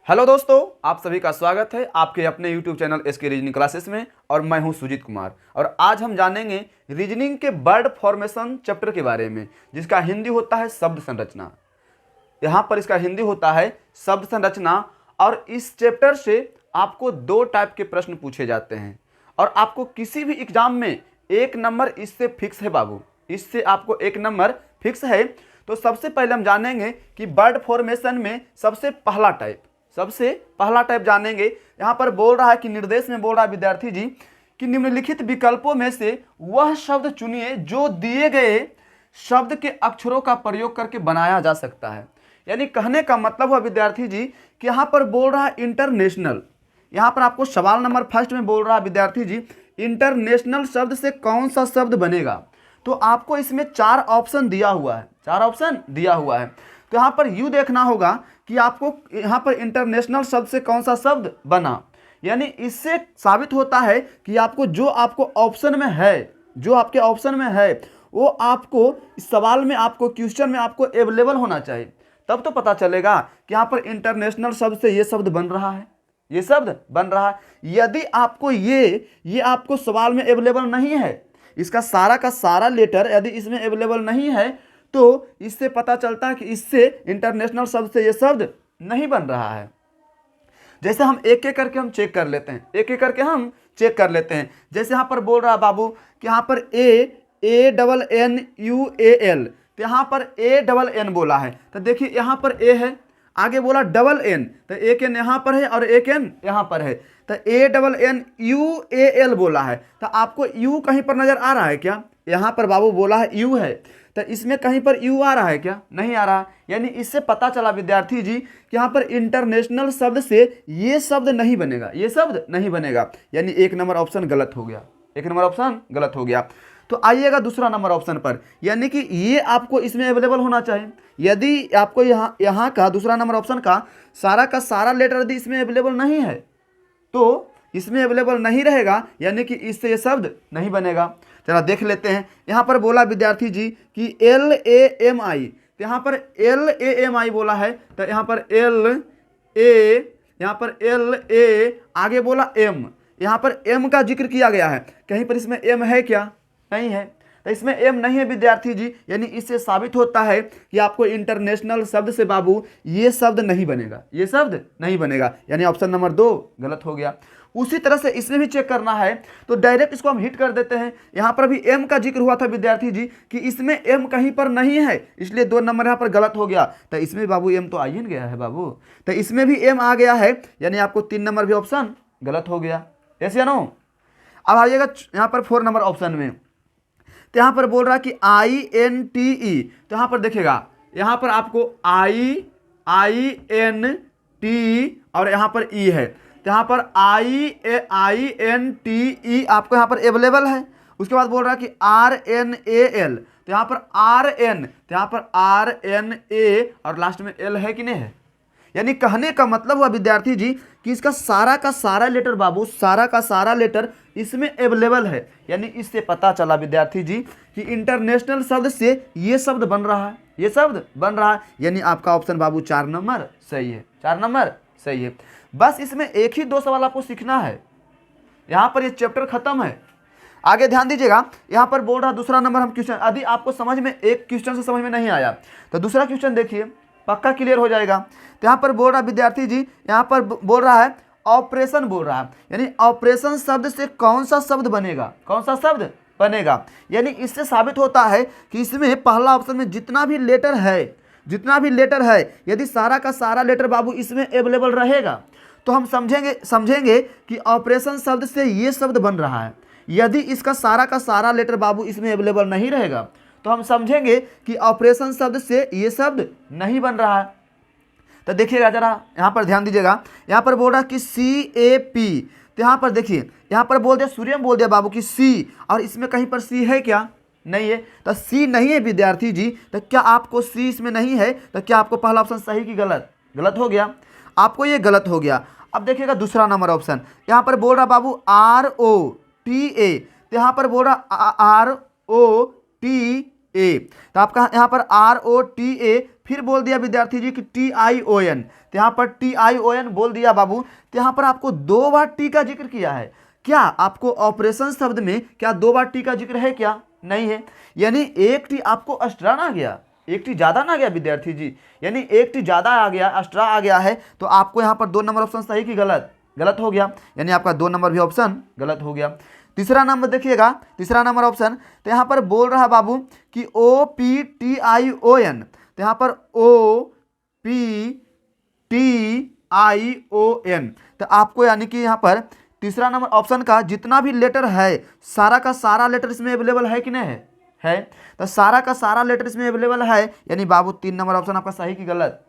Hello दोस्तों, आप सभी का स्वागत है आपके अपने YouTube channel SK reasoning classes में। और मैं हूं सुजीत कुमार और आज हम जानेंगे रीजनिंग के वर्ड फॉर्मेशन चैप्टर के बारे में, जिसका हिंदी होता है शब्द संरचना। यहाँ पर इसका हिंदी होता है शब्द संरचना। और इस चैप्टर से आपको दो टाइप के प्रश्न पूछे जाते हैं और आपको किसी भी एग्जाम में एक नंबर इससे फिक्स है बाबू, इससे आपको एक नंबर फिक्स है। तो सबसे पहले हम जानेंगे कि वर्ड फॉर्मेशन में सबसे पहला टाइप जानेंगे। यहाँ पर बोल रहा है कि निर्देश में बोल रहा है विद्यार्थी जी कि निम्नलिखित विकल्पों में से वह शब्द चुनिए जो दिए गए शब्द के अक्षरों का प्रयोग करके बनाया जा सकता है। यानी कहने का मतलब हुआ विद्यार्थी जी कि यहाँ पर बोल रहा है इंटरनेशनल। यहाँ पर आपको सवाल नंबर फर्स्ट में बोल रहा है विद्यार्थी जी इंटरनेशनल शब्द से कौन सा शब्द बनेगा। तो आपको इसमें चार ऑप्शन दिया हुआ है, तो यहाँ पर यू देखना होगा कि आपको यहाँ पर इंटरनेशनल शब्द से कौन सा शब्द बना। यानी इससे साबित होता है कि आपको जो आपके ऑप्शन में है वो आपको इस सवाल में, आपको क्वेश्चन में आपको अवेलेबल होना चाहिए। तब तो पता चलेगा कि यहाँ पर इंटरनेशनल शब्द से ये शब्द बन रहा है, यदि आपको ये आपको सवाल में अवेलेबल नहीं है, इसका सारा का सारा लेटर यदि इसमें अवेलेबल नहीं है, तो इससे पता चलता है कि इससे इंटरनेशनल शब्द से ये शब्द नहीं बन रहा है। जैसे हम एक एक करके हम चेक कर लेते हैं, जैसे यहाँ पर बोल रहा है बाबू कि यहाँ पर A double N U A L, तो यहाँ पर ए डबल एन बोला है। तो देखिए यहाँ पर ए है, आगे बोला डबल एन, तो एक एन यहाँ पर है और एक एन यहाँ पर है, तो A double N U A L बोला है। तो आपको यू कहीं पर नजर आ रहा है क्या? यहाँ पर बाबू बोला है यू है, तो इसमें कहीं पर यू आ रहा है क्या? नहीं आ रहा। यानी इससे पता चला विद्यार्थी जी कि यहाँ पर इंटरनेशनल शब्द से ये शब्द नहीं बनेगा, यानी एक नंबर ऑप्शन गलत हो गया। तो आइएगा दूसरा नंबर ऑप्शन पर, यानी कि ये आपको इसमें अवेलेबल होना चाहिए। यदि आपको यहाँ का दूसरा नंबर ऑप्शन का सारा लेटर यदि इसमें अवेलेबल नहीं है, तो इसमें अवेलेबल नहीं रहेगा, यानी कि इससे ये शब्द नहीं बनेगा। चला देख लेते हैं। यहाँ पर बोला विद्यार्थी जी कि LAMI, तो यहाँ पर LAMI बोला है, तो यहाँ पर LA आगे बोला M, यहाँ पर M का जिक्र किया गया है। कहीं पर इसमें M है क्या? नहीं है, तो इसमें M नहीं है विद्यार्थी जी। यानी इससे साबित होता है कि आपको इंटरनेशनल शब्द से बाबू ये शब्द नहीं बनेगा, यानी ऑप्शन नंबर 2 गलत हो गया। उसी तरह से इसमें भी चेक करना है, तो डायरेक्ट इसको हम हिट कर देते हैं। यहाँ पर भी M का जिक्र हुआ था विद्यार्थी जी कि इसमें M कहीं पर नहीं है, इसलिए 2 नंबर यहाँ पर गलत हो गया। तो इसमें बाबू M तो आ ही गया है बाबू, तो इसमें भी M आ गया है, यानी आपको 3 नंबर भी ऑप्शन गलत हो गया। ऐसे नो। अब आइएगा यहाँ पर 4 नंबर ऑप्शन में, तो यहाँ पर बोल रहा है कि INTE, तो यहाँ पर देखिएगा, यहाँ पर आपको INT और यहाँ पर E है, तो यहाँ पर INTE आपको यहाँ पर अवेलेबल है। उसके बाद बोल रहा है कि RNAL, तो यहाँ पर RNA और लास्ट में L है कि नहीं है। यानी कहने का मतलब हुआ विद्यार्थी जी कि इसका सारा का सारा लेटर बाबू, सारा का सारा लेटर इसमें अवेलेबल है। यानी इससे पता चला विद्यार्थी जी कि इंटरनेशनल शब्द से ये शब्द बन रहा है, यानी आपका ऑप्शन बाबू 4 नंबर सही है। बस इसमें एक ही 2 सवाल आपको सीखना है, यहाँ पर ये चैप्टर खत्म है। आगे ध्यान दीजिएगा, यहाँ पर बोल रहा दूसरा नंबर हम क्वेश्चन, यदि आपको समझ में एक क्वेश्चन से समझ में नहीं आया तो दूसरा क्वेश्चन देखिए, पक्का क्लियर हो जाएगा। तो यहाँ पर बोल रहा विद्यार्थी जी, यहाँ पर बोल रहा है ऑपरेशन बोल रहा है, यानी ऑपरेशन शब्द से कौन सा शब्द बनेगा। यानी इससे साबित होता है कि इसमें पहला ऑप्शन में जितना भी लेटर है, यदि सारा का सारा लेटर बाबू इसमें अवेलेबल रहेगा, तो हम समझेंगे कि ऑपरेशन शब्द से ये शब्द बन रहा है। यदि इसका सारा का सारा लेटर बाबू इसमें अवेलेबल नहीं रहेगा, तो हम समझेंगे कि ऑपरेशन शब्द से ये शब्द नहीं बन रहा है। तो देखिएगा जरा, यहाँ पर ध्यान दीजिएगा, यहाँ पर बोल रहा है कि CAP, तो यहाँ पर देखिए, यहाँ पर बोल दिया सूर्यम बोल दिया बाबू कि C, और इसमें कहीं पर C है क्या? नहीं है, तो C नहीं है विद्यार्थी जी। तो क्या आपको C इसमें नहीं है, तो क्या आपको पहला ऑप्शन सही कि गलत हो गया? आपको ये गलत हो गया। अब देखिएगा दूसरा नंबर ऑप्शन, यहाँ पर बोल रहा बाबू ROTA, तो यहाँ पर बोल रहा ROTA, तो आपका यहाँ पर ROTA, फिर बोल दिया विद्यार्थी जी कि TION, तो यहाँ पर TION बोल दिया बाबू, तो यहाँ पर आपको 2 बार टी का जिक्र किया है। क्या आपको ऑपरेशन शब्द में क्या 2 बार टी का जिक्र है क्या? नहीं है, यानी एक टी आपको एक्स्ट्रा ना गया, एक टी ज़्यादा ना गया विद्यार्थी जी, यानी एक टी ज़्यादा आ गया, एक्स्ट्रा आ गया है, तो आपको यहाँ पर 2 नंबर ऑप्शन सही कि गलत? गलत हो गया, यानी आपका 2 नंबर भी ऑप्शन गलत हो गया। तीसरा नंबर देखिएगा, तीसरा नंबर ऑप्शन, तो यहाँ पर बोल रहा है बाबू कि OPTION, तो यहाँ पर OPTION, तो आपको यानी कि यहाँ पर तीसरा नंबर ऑप्शन का जितना भी लेटर है सारा का सारा लेटर इसमें अवेलेबल है कि नहीं है? है, तो सारा का सारा लेटर इसमें अवेलेबल है, यानी बाबू 3 नंबर ऑप्शन आपका सही कि गलत?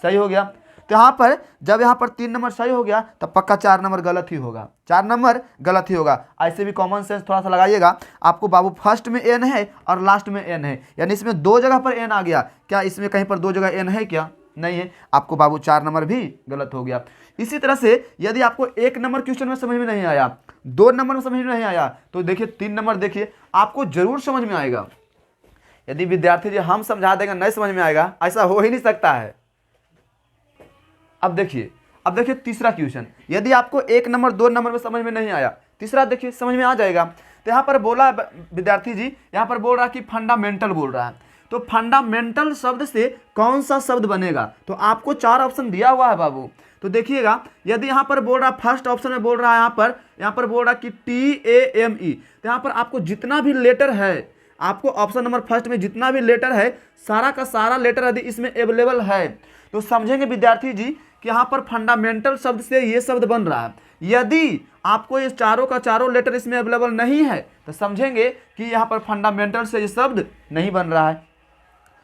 सही हो गया। तो यहाँ पर जब यहाँ पर 3 नंबर सही हो गया तब पक्का 4 नंबर गलत ही होगा, 4 नंबर गलत ही होगा। ऐसे भी कॉमन सेंस थोड़ा सा लगाइएगा। आपको बाबू फर्स्ट में एन है और लास्ट में एन है, यानी इसमें 2 जगह पर एन आ गया, क्या इसमें कहीं पर 2 जगह एन है क्या? नहीं है, आपको बाबू 4 नंबर भी गलत हो गया। इसी तरह से यदि आपको 1 नंबर क्वेश्चन में समझ में नहीं आया, 2 नंबर में समझ में नहीं आया, तो देखिए 3 नंबर देखिए आपको जरूर समझ में आएगा। यदि विद्यार्थी जी हम समझा देंगे नहीं समझ में आएगा, ऐसा हो ही नहीं सकता है। अब देखिए तीसरा क्वेश्चन, यदि आपको 1 नंबर 2 नंबर में समझ में नहीं आया, तीसरा देखिए समझ में आ जाएगा। तो यहाँ पर बोला विद्यार्थी जी, यहाँ पर बोल रहा है कि फंडामेंटल बोल रहा है, तो फंडामेंटल शब्द से कौन सा शब्द बनेगा? तो आपको 4 ऑप्शन दिया हुआ है बाबू, तो देखिएगा। यदि यहाँ पर बोल रहा फर्स्ट ऑप्शन में बोल रहा है, यहाँ पर बोल रहा कि TAME, तो यहाँ पर आपको जितना भी लेटर है, आपको ऑप्शन नंबर फर्स्ट में जितना भी लेटर है सारा का सारा लेटर यदि इसमें अवेलेबल है तो समझेंगे विद्यार्थी जी कि यहाँ पर फंडामेंटल शब्द से ये शब्द बन रहा है। यदि आपको ये चारों का चारों लेटर इसमें अवेलेबल नहीं है तो समझेंगे कि यहाँ पर फंडामेंटल से ये शब्द नहीं बन रहा है।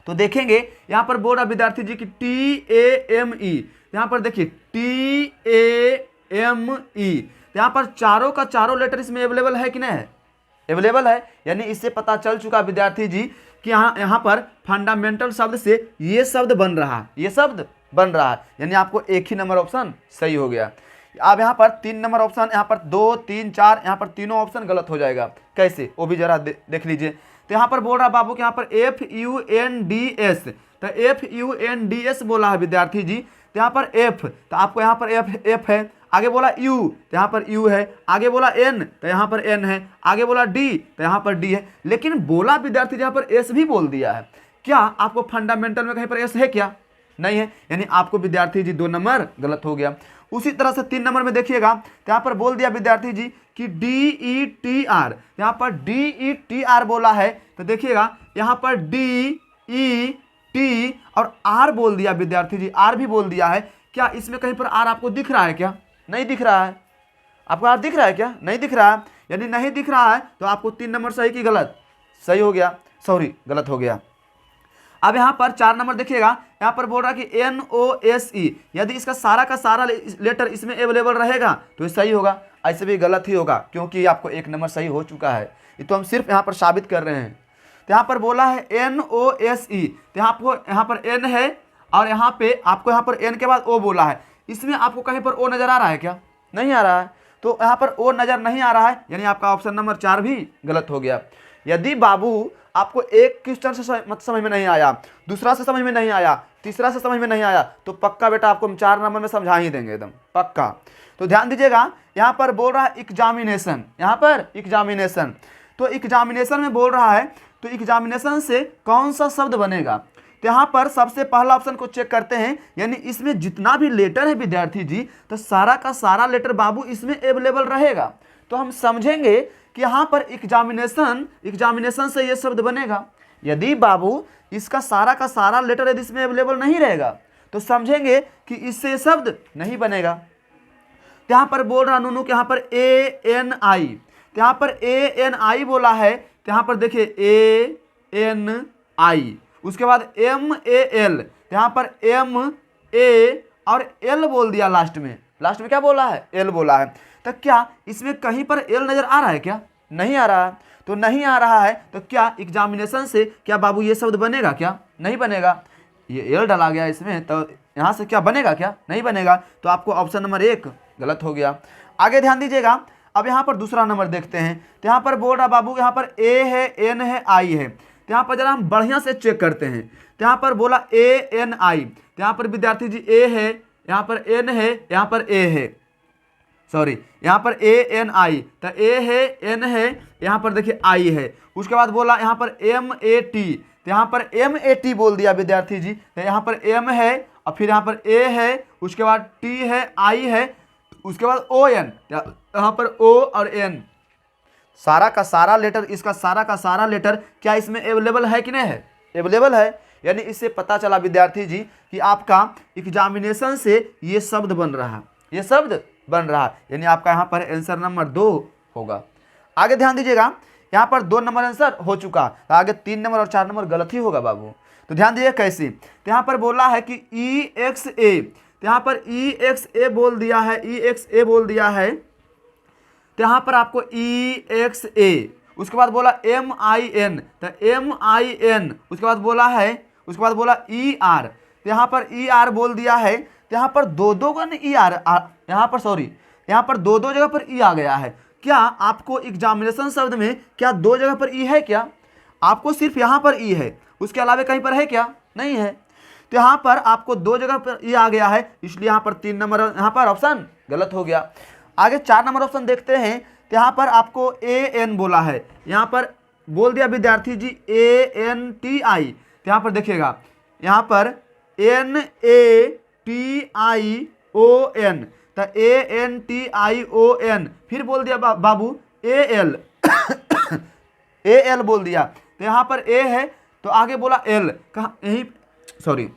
तो देखेंगे यहाँ पर बोल रहा विद्यार्थी जी कि TAME, यहाँ पर देखिए TAME, यहाँ पर चारों का चारों लेटर इसमें अवेलेबल है कि नहीं है? अवेलेबल है, यानी इससे पता चल चुका विद्यार्थी जी कि यहाँ पर फंडामेंटल शब्द से ये शब्द बन रहा है, ये शब्द बन रहा है, यानी आपको 1 ही नंबर ऑप्शन सही हो गया। अब यहाँ पर 3 नंबर ऑप्शन, यहाँ पर 2, 3, 4, यहाँ पर तीनों ऑप्शन गलत हो जाएगा। कैसे वो भी जरा देख लीजिए। तो यहाँ पर बोल रहा बाबू कि यहाँ पर FUNDS, तो FUNDS बोला है विद्यार्थी जी, तो यहाँ पर F, तो आपको यहाँ पर F है, आगे बोला U, तो यहाँ पर U है, आगे बोला N, तो यहाँ पर N है, आगे बोला D, तो यहाँ पर D है, लेकिन बोला विद्यार्थी यहाँ पर S भी बोल दिया है। क्या आपको फंडामेंटल में कहीं पर S है क्या? नहीं है, यानी आपको विद्यार्थी जी 2 नंबर गलत हो गया। उसी तरह से 3 नंबर में देखिएगा, तो यहाँ पर बोल दिया विद्यार्थी जी कि DETR, यहाँ पर DETR बोला है, तो देखिएगा यहाँ पर DET और R बोल दिया विद्यार्थी जी, R भी बोल दिया है। क्या इसमें कहीं पर R आपको दिख रहा है क्या? नहीं दिख रहा है। आपको R दिख रहा है क्या? नहीं दिख रहा है, यानी नहीं दिख रहा है, तो आपको 3 नंबर सही कि गलत? सही हो गया, सॉरी गलत हो गया। अब यहाँ पर 4 नंबर देखिएगा, यहाँ पर बोल रहा है कि NOSE, यदि इसका सारा का सारा लेटर इसमें अवेलेबल रहेगा तो ये सही होगा, ऐसे भी गलत ही होगा, क्योंकि आपको 1 नंबर सही हो चुका है। ये तो हम सिर्फ यहाँ पर साबित कर रहे हैं। तो यहाँ पर बोला है NOSE, तो यहाँ पर N है और यहाँ पे आपको यहाँ पर N के बाद O बोला है, इसमें आपको कहीं पर O नज़र आ रहा है क्या? नहीं आ रहा है, तो यहाँ पर O नज़र नहीं आ रहा है, यानी आपका ऑप्शन नंबर 4 भी गलत हो गया। यदि बाबू आपको एक क्वेश्चन से समझ में नहीं आया, दूसरा से समझ में नहीं आया, तीसरा से समझ में नहीं आया, तो पक्का बेटा आपको हम 4 नंबर में समझा ही देंगे एकदम पक्का। तो ध्यान दीजिएगा, यहाँ पर बोल रहा है एग्जामिनेशन, यहाँ पर एग्जामिनेशन, तो एग्जामिनेशन में बोल रहा है, तो एग्जामिनेशन से कौन सा शब्द बनेगा? तो यहाँ पर सबसे पहला ऑप्शन को चेक करते हैं, यानी इसमें जितना भी लेटर है विद्यार्थी जी, तो सारा का सारा लेटर बाबू इसमें अवेलेबल रहेगा, तो हम समझेंगे कि यहाँ पर एग्जामिनेशन से ये शब्द बनेगा। यदि बाबू इसका सारा का सारा लेटर यदि इसमें अवेलेबल नहीं रहेगा तो समझेंगे कि इससे ये शब्द नहीं बनेगा। तो यहाँ पर बोल रहा नूनू कि यहाँ पर ANI, तो यहाँ पर ANI बोला है, तो यहाँ पर देखिए ANI, उसके बाद MAL, तो यहाँ पर MA और L बोल दिया लास्ट में क्या बोला है? L बोला है। तो क्या इसमें कहीं पर L नज़र आ रहा है क्या? नहीं आ रहा है, तो नहीं आ रहा है, तो क्या एग्जामिनेशन से क्या बाबू ये शब्द बनेगा क्या? नहीं बनेगा, ये L डाला गया इसमें, तो यहाँ से क्या बनेगा क्या? नहीं बनेगा, तो आपको ऑप्शन नंबर 1 गलत हो गया। आगे ध्यान दीजिएगा, अब यहाँ पर दूसरा नंबर देखते हैं, तो यहाँ पर बोल रहा बाबू यहाँ पर A है, N है, I है, तो यहाँ पर जरा हम बढ़िया से चेक करते हैं। तो यहाँ पर बोला ANI, तो यहाँ पर विद्यार्थी जी ए है, यहाँ पर एन है, यहाँ पर ए है, सॉरी यहाँ पर ANI, तो ए है, एन है, यहाँ पर देखिए आई है। उसके बाद बोला यहाँ पर MAT, तो यहाँ पर MAT बोल दिया विद्यार्थी जी, तो यहाँ पर M है और फिर यहाँ पर A है, उसके बाद T है, I है, उसके बाद ON, यहाँ पर O और N, सारा का सारा लेटर, इसका सारा का सारा लेटर क्या इसमें अवेलेबल है कि नहीं है? अवेलेबल है। यानी इससे पता चला विद्यार्थी जी कि आपका एग्जामिनेशन से ये शब्द बन रहा है, ये शब्द बन रहा है, यानी आपका यहाँ पर आंसर नंबर 2 होगा। आगे ध्यान दीजिएगा, यहाँ पर 2 नंबर आंसर हो चुका, तो आगे 3 नंबर और 4 नंबर गलत ही होगा बाबू। तो ध्यान दीजिए कैसे, तो यहाँ पर बोला है कि EXA, तो यहाँ पर EXA बोल दिया है, EXA बोल दिया है, तो यहाँ पर आपको EXA, उसके बाद बोला MIN, तो MIN, उसके बाद बोला है, उसके बाद बोला ER, तो यहाँ पर ER बोल दिया है, तो यहाँ पर दो का ER, यहाँ पर सॉरी, यहाँ पर दो जगह पर E आ गया है। क्या आपको एग्जामिनेशन शब्द में क्या 2 जगह पर E है क्या? आपको सिर्फ यहाँ पर E है, उसके अलावा कहीं पर है क्या? नहीं है। तो यहाँ पर आपको 2 जगह पर E आ गया है, इसलिए यहाँ पर 3 नंबर यहाँ पर ऑप्शन गलत हो गया। आगे 4 नंबर ऑप्शन देखते हैं, तो यहाँ पर आपको AN बोला है, यहाँ पर बोल दिया विद्यार्थी जी ANTI, तो यहाँ पर देखिएगा, यहाँ पर NATION, तो ANTION, फिर बोल दिया बाबू AL AL बोल दिया, तो यहाँ पर A है, तो आगे बोला L, कहाँ यही सॉरी,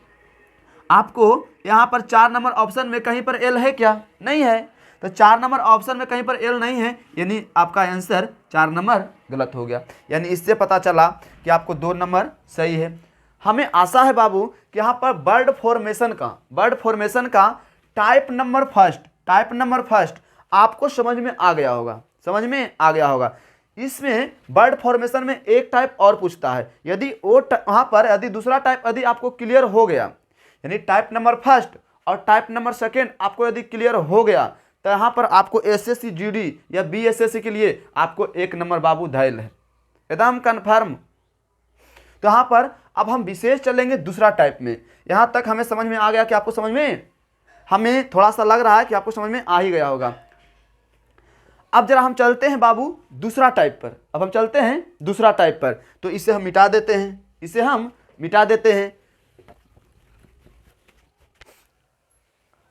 आपको यहाँ पर 4 नंबर ऑप्शन में कहीं पर L है क्या? नहीं है। तो 4 नंबर ऑप्शन में कहीं पर L नहीं है, यानी आपका आंसर 4 नंबर गलत हो गया। यानी इससे पता चला कि आपको 2 नंबर सही है। हमें आशा है बाबू कि यहाँ पर वर्ड फॉर्मेशन का टाइप नंबर फर्स्ट आपको समझ में आ गया होगा, इसमें वर्ड फॉर्मेशन में एक टाइप और पूछता है, यदि वो वहाँ पर यदि दूसरा टाइप यदि आपको क्लियर हो गया, यानी टाइप नंबर फर्स्ट और टाइप नंबर सेकेंड आपको यदि क्लियर हो गया, तो यहाँ पर आपको SSC GD या BSSC के लिए आपको 1 नंबर बाबू धैल है, एकदम कन्फर्म। तो यहाँ पर अब हम विशेष चलेंगे दूसरा टाइप में। यहाँ तक हमें समझ में आ गया कि आपको समझ में, हमें थोड़ा सा लग रहा है कि आपको समझ में आ ही गया होगा। अब जरा हम चलते हैं बाबू दूसरा टाइप पर, तो इसे हम मिटा देते हैं,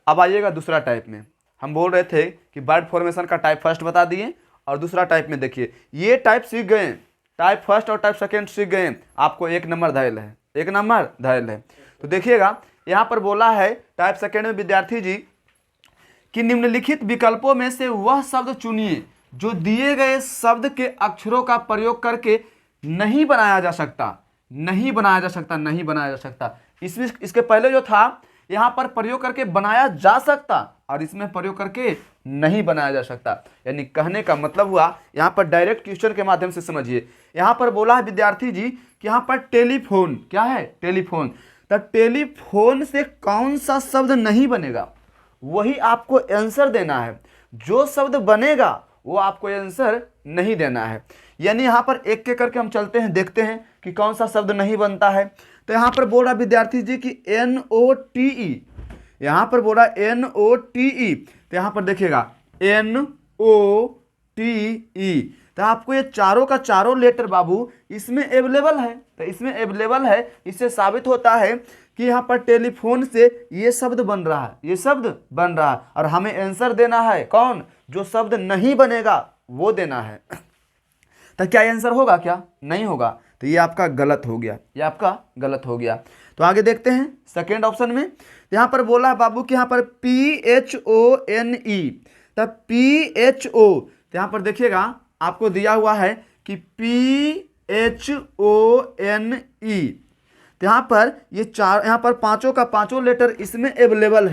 अब आइएगा दूसरा टाइप में। हम बोल रहे थे कि वर्ड फॉर्मेशन का टाइप फर्स्ट बता दिए, और दूसरा टाइप में देखिए, ये टाइप सीख गए, टाइप फर्स्ट और टाइप सेकेंड सीख गए, आपको 1 नंबर धैल है। तो देखिएगा यहाँ पर बोला है टाइप सेकेंड में विद्यार्थी जी कि निम्नलिखित विकल्पों में से वह शब्द चुनिए जो दिए गए शब्द के अक्षरों का प्रयोग करके नहीं बनाया जा सकता। इसमें इसके पहले जो था यहाँ पर प्रयोग करके बनाया जा सकता, और इसमें प्रयोग करके नहीं बनाया जा सकता। यानी कहने का मतलब हुआ, यहाँ पर डायरेक्ट क्वेश्चन के माध्यम से समझिए। यहाँ पर बोला है विद्यार्थी जी कि यहाँ पर टेलीफोन, क्या है? टेलीफोन। तो टेलीफोन से कौन सा शब्द नहीं बनेगा, वही आपको आंसर देना है। जो शब्द बनेगा वो आपको आंसर नहीं देना है। यानी यहाँ पर एक एक करके हम चलते हैं, देखते हैं कि कौन सा शब्द नहीं बनता है। तो यहाँ पर बोल रहा विद्यार्थी जी कि NOTE, यहाँ पर बोल रहा NOTE, तो यहाँ पर देखिएगा NOTE, तो आपको ये चारों का चारों लेटर बाबू इसमें अवेलेबल है, तो इसमें अवेलेबल है। इससे साबित होता है कि यहाँ पर टेलीफोन से ये शब्द बन रहा है, और हमें आंसर देना है कौन? जो शब्द नहीं बनेगा वो देना है। तो क्या आंसर होगा? क्या नहीं होगा। तो ये आपका गलत हो गया, तो आगे देखते हैं सेकेंड ऑप्शन में। यहाँ पर बोला है बाबू कि यहाँ पर PHONE, तो PHO, तो यहाँ पर देखिएगा आपको दिया हुआ है कि PHONE, तो यहाँ पर ये यहाँ पर पांचों का पांचों लेटर इसमें अवेलेबल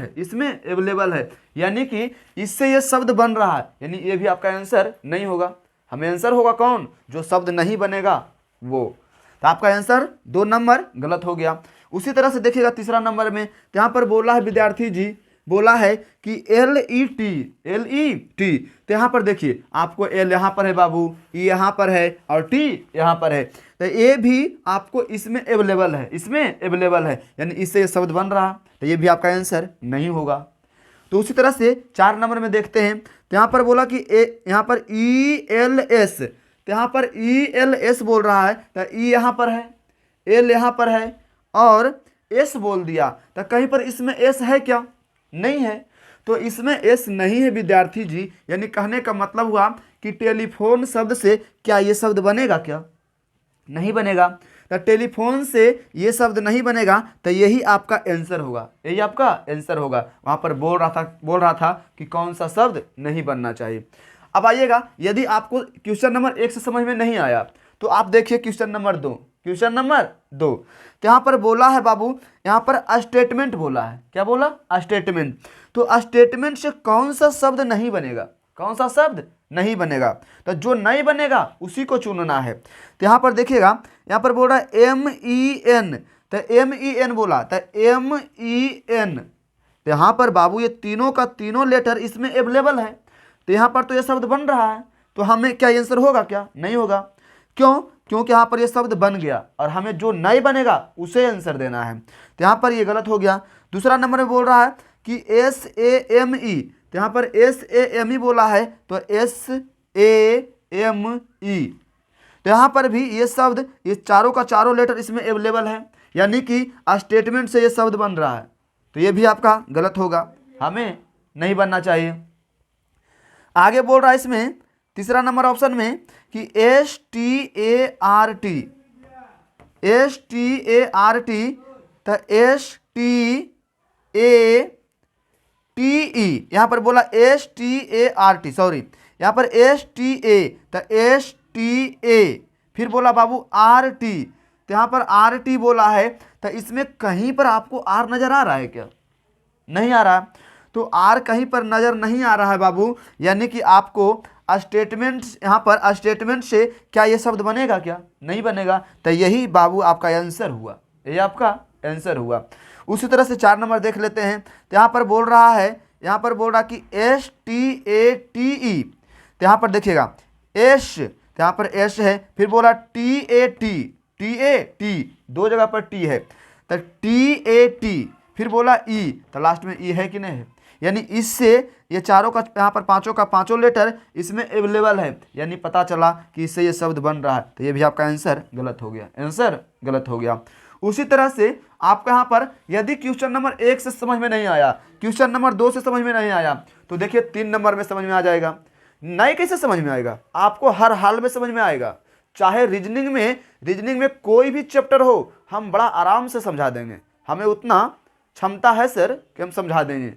है, यानी कि इससे ये शब्द बन रहा है, यानी ये भी आपका आंसर नहीं होगा। हमें आंसर होगा कौन? जो शब्द नहीं बनेगा वो। तो आपका आंसर 2 नंबर गलत हो गया। उसी तरह से देखिएगा तीसरा नंबर में, तो यहाँ पर बोला है विद्यार्थी जी बोला है कि LET, तो यहाँ पर देखिए आपको L यहाँ पर है बाबू, E यहाँ पर है और T यहाँ पर है, तो ये भी आपको इसमें अवेलेबल है, इसमें अवेलेबल है, यानी इससे ये शब्द बन रहा, तो ये भी आपका आंसर नहीं होगा। तो उसी तरह से 4 नंबर में देखते हैं, तो यहाँ पर बोला कि यहाँ पर ELS, तो यहाँ पर ELS बोल रहा है, तो E यहाँ पर है, L यहाँ पर है और S बोल दिया, तो कहीं पर इसमें S है क्या? नहीं है, तो इसमें S नहीं है विद्यार्थी जी, यानी कहने का मतलब हुआ कि टेलीफोन शब्द से क्या ये शब्द बनेगा क्या? नहीं बनेगा। तो टेलीफोन से ये शब्द नहीं बनेगा, तो यही आपका आंसर होगा, यही आपका आंसर होगा। वहाँ पर बोल रहा था कि कौन सा शब्द नहीं बनना चाहिए। अब आइएगा, यदि आपको क्वेश्चन नंबर 1 से समझ में नहीं आया तो आप देखिए क्वेश्चन नंबर 2, क्वेश्चन नंबर 2, तो यहाँ पर बोला है बाबू, यहाँ पर स्टेटमेंट बोला है, क्या बोला? स्टेटमेंट। तो स्टेटमेंट से कौन सा शब्द नहीं बनेगा? कौन सा शब्द नहीं बनेगा? तो जो नहीं बनेगा उसी को चुनना है। तो यहाँ पर देखिएगा, यहाँ पर बोल रहा है MEN, तो MEN बोला, तो MEN, तो यहाँ पर बाबू ये तीनों का तीनों लेटर इसमें अवेलेबल है, तो यहाँ पर तो ये शब्द बन रहा है, तो हमें क्या आंसर होगा क्या? नहीं होगा। क्यों? क्योंकि यहाँ पर ये शब्द बन गया और हमें जो नहीं बनेगा उसे आंसर देना है, तो यहाँ पर ये गलत हो गया। दूसरा नंबर में बोल रहा है कि SAME, तो यहाँ पर SAME बोला है, तो SAME, तो यहाँ पर भी ये शब्द, ये चारों का चारों लेटर इसमें अवेलेबल है, यानी कि स्टेटमेंट से ये शब्द बन रहा है, तो ये भी आपका गलत होगा, हमें नहीं बनना चाहिए। आगे बोल रहा है इसमें तीसरा नंबर ऑप्शन में कि START, तो STATE, यहाँ पर बोला START, सॉरी, यहाँ पर STA, तो STA, फिर बोला बाबू RT, तो यहाँ पर RT बोला है, तो इसमें कहीं पर आपको R नजर आ रहा है क्या? नहीं आ रहा, तो R कहीं पर नजर नहीं आ रहा है बाबू, यानी कि आपको स्टेटमेंट, यहाँ पर स्टेटमेंट से क्या ये शब्द बनेगा क्या? नहीं बनेगा, तो यही बाबू आपका आंसर हुआ, यही आपका आंसर हुआ। उसी तरह से 4 नंबर देख लेते हैं, तो यहाँ पर बोल रहा है, यहाँ पर बोल रहा कि STATE, तो यहाँ पर देखिएगा S, तो यहाँ पर S है, फिर बोला TAT, 2 जगह पर T है, तो TAT, फिर बोला E, तो लास्ट में E है कि नहीं है, यानी इससे ये चारों का, यहाँ पर पांचों का पांचों लेटर इसमें अवेलेबल है, यानी पता चला कि इससे ये शब्द बन रहा है, तो ये भी आपका आंसर गलत हो गया, आंसर गलत हो गया। उसी तरह से आपका यहाँ पर यदि क्वेश्चन नंबर 1 से समझ में नहीं आया, क्वेश्चन नंबर 2 से समझ में नहीं आया, तो देखिए 3 नंबर में समझ में आ जाएगा। नहीं कैसे समझ में आएगा? आपको हर हाल में समझ में आएगा, चाहे रीजनिंग में कोई भी चैप्टर हो, हम बड़ा आराम से समझा देंगे, हमें उतना क्षमता है सर कि हम समझा देंगे। तो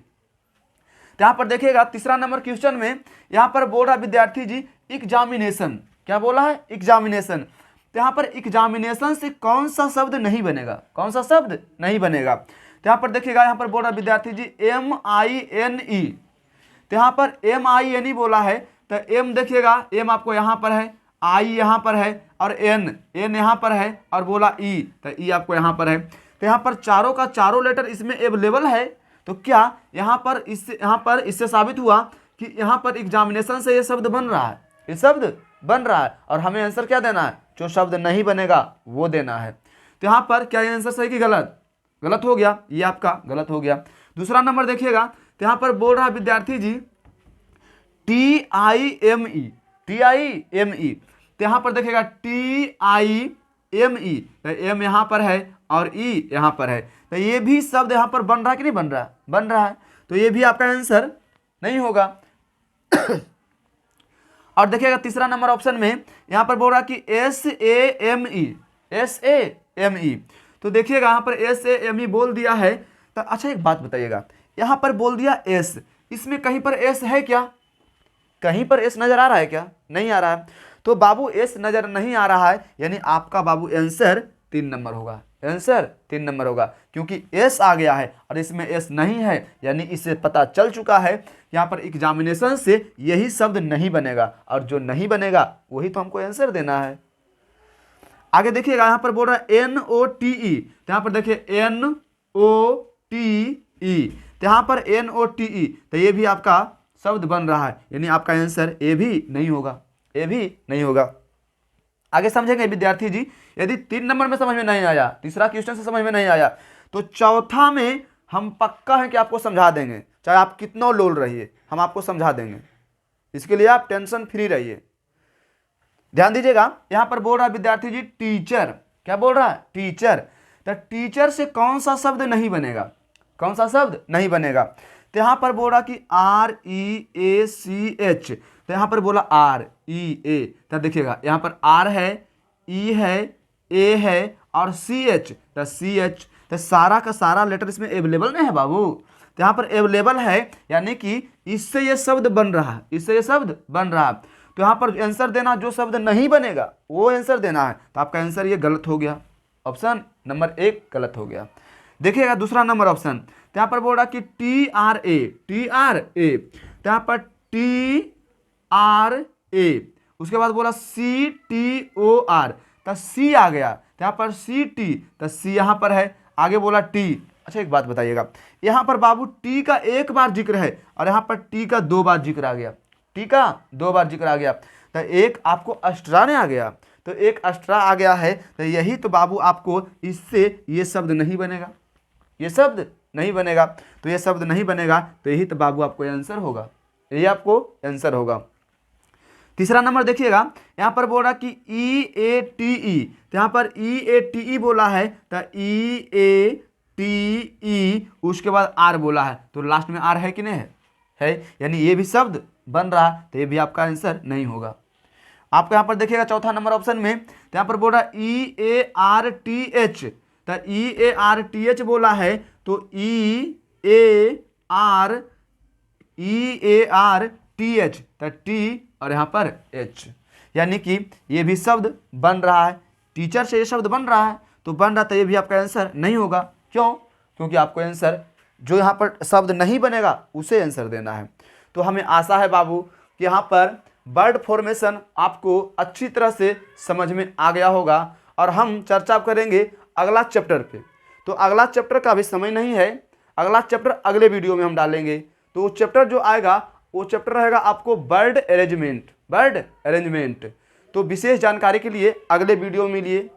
यहाँ पर देखिएगा तीसरा नंबर क्वेश्चन में यहाँ पर बोल रहा विद्यार्थी जी एग्जामिनेशन, क्या बोला है? एग्जामिनेशन। तो यहाँ पर एग्जामिनेशन से कौन सा शब्द नहीं बनेगा? कौन सा शब्द नहीं बनेगा? तो यहाँ पर देखिएगा, यहाँ पर बोल रहा विद्यार्थी जी MINE, तो यहाँ पर MINE बोला है, तो M देखिएगा, M आपको यहाँ पर है, I यहाँ पर है और N यहाँ पर है और बोला E, तो E आपको यहाँ पर है। तो यहाँ पर चारों का चारों लेटर इसमें अवेलेबल है, तो क्या यहाँ पर इससे साबित हुआ कि यहाँ पर एग्जामिनेशन से ये शब्द बन रहा है, ये शब्द बन रहा है, और हमें आंसर क्या देना है? जो शब्द नहीं बनेगा वो देना है। तो यहाँ पर क्या ये आंसर सही कि गलत? गलत हो गया, ये आपका गलत हो गया। दूसरा नंबर देखिएगा, तो यहाँ पर बोल रहा विद्यार्थी जी TIME, तो यहाँ पर देखिएगा TIME, तो M यहाँ पर है और E यहाँ पर है, तो ये भी शब्द यहाँ पर बन रहा है कि नहीं बन रहा है? बन रहा है, तो ये भी आपका आंसर नहीं होगा। और देखिएगा तीसरा नंबर ऑप्शन में यहाँ पर बोल रहा कि SAME, तो देखिएगा यहाँ पर SAME बोल दिया है, तो अच्छा एक बात बताइएगा, यहाँ पर बोल दिया S, इसमें कहीं पर S है क्या? कहीं पर S नजर आ रहा है क्या? नहीं आ रहा है, तो बाबू S नजर नहीं आ रहा है, यानी आपका बाबू आंसर 3 नंबर होगा, आंसर 3 नंबर होगा, क्योंकि S आ गया है और इसमें S नहीं है, यानी इससे पता चल चुका है यहाँ पर एग्जामिनेशन से यही शब्द नहीं बनेगा, और जो नहीं बनेगा वही तो हमको आंसर देना है। आगे देखिएगा, यहाँ पर बोल रहा है NOTE, तो यहाँ पर देखिए NOTE, तो यहाँ पर NOTE, तो ये भी आपका शब्द बन रहा है, यानी आपका आंसर ए भी नहीं होगा, ए भी नहीं होगा। आगे समझेंगे विद्यार्थी जी। यदि 3 नंबर में समझ में नहीं आया, तीसरा क्वेश्चन से समझ में नहीं आया, तो चौथा में हम पक्का है कि आपको समझा देंगे, चाहे आप कितना लोल रहिए, हम आपको समझा देंगे। इसके लिए आप टेंशन फ्री रहिए। ध्यान दीजिएगा, यहां पर बोल रहा है विद्यार्थी जी टीचर, क्या बोल रहा है? टीचर। तो टीचर से कौन सा शब्द नहीं बनेगा? कौन सा शब्द नहीं बनेगा? तो यहां पर बोल रहा कि REACH, तो यहां पर बोला REA, तो देखिएगा यहां पर R है, E है, A है और CH, तो CH, तो सारा का सारा लेटर इसमें अवेलेबल नहीं है बाबू, तो यहाँ पर अवेलेबल है, यानी कि इससे ये शब्द बन रहा है, इससे ये शब्द बन रहा है। तो यहाँ पर आंसर देना, जो शब्द नहीं बनेगा वो आंसर देना है। तो आपका आंसर ये गलत हो गया, ऑप्शन नंबर 1 गलत हो गया। देखिएगा दूसरा नंबर ऑप्शन, तो यहाँ पर बोल रहा कि TRA, तो यहाँ पर TRA, उसके बाद बोला CTOR, तो C आ गया, तो यहाँ पर CT, तो C यहाँ पर है, आगे बोला T। अच्छा एक बात बताइएगा, यहाँ पर बाबू T का एक बार जिक्र है और यहाँ पर T का 2 बार जिक्र आ गया, T का 2 बार जिक्र आ गया, तो एक आपको एक्स्ट्रा ने आ गया, तो एक एक्स्ट्रा आ गया है, तो यही तो बाबू आपको इससे ये शब्द नहीं बनेगा, ये शब्द नहीं बनेगा, तो ये शब्द नहीं बनेगा, तो यही तो बाबू आपको आंसर होगा, यही आपको आंसर होगा। तीसरा नंबर देखिएगा, यहाँ पर बोल रहा कि EATE, तो यहाँ पर EATE बोला है, तो EATE उसके बाद R बोला है, तो लास्ट में R है कि नहीं है, यानी ये भी शब्द बन रहा, तो ये भी आपका आंसर नहीं होगा। आपको यहाँ पर देखिएगा चौथा नंबर ऑप्शन में, तो यहाँ पर बोल रहा EARTH, तो EARTH बोला है, तो EARTH, तो T और यहाँ पर H, यानी कि ये भी शब्द बन रहा है, टीचर से ये शब्द बन रहा है, तो बन रहा, तो ये भी आपका आंसर नहीं होगा। क्यों? क्योंकि आपको आंसर जो यहाँ पर शब्द नहीं बनेगा उसे आंसर देना है। तो हमें आशा है बाबू कि यहाँ पर वर्ड फॉर्मेशन आपको अच्छी तरह से समझ में आ गया होगा, और हम चर्चा करेंगे अगला चैप्टर पे। तो अगला चैप्टर का भी समय नहीं है, अगला चैप्टर अगले वीडियो में हम डालेंगे। तो वो चैप्टर जो आएगा वो चैप्टर रहेगा आपको वर्ड अरेंजमेंट। तो विशेष जानकारी के लिए अगले वीडियो में मिलिए।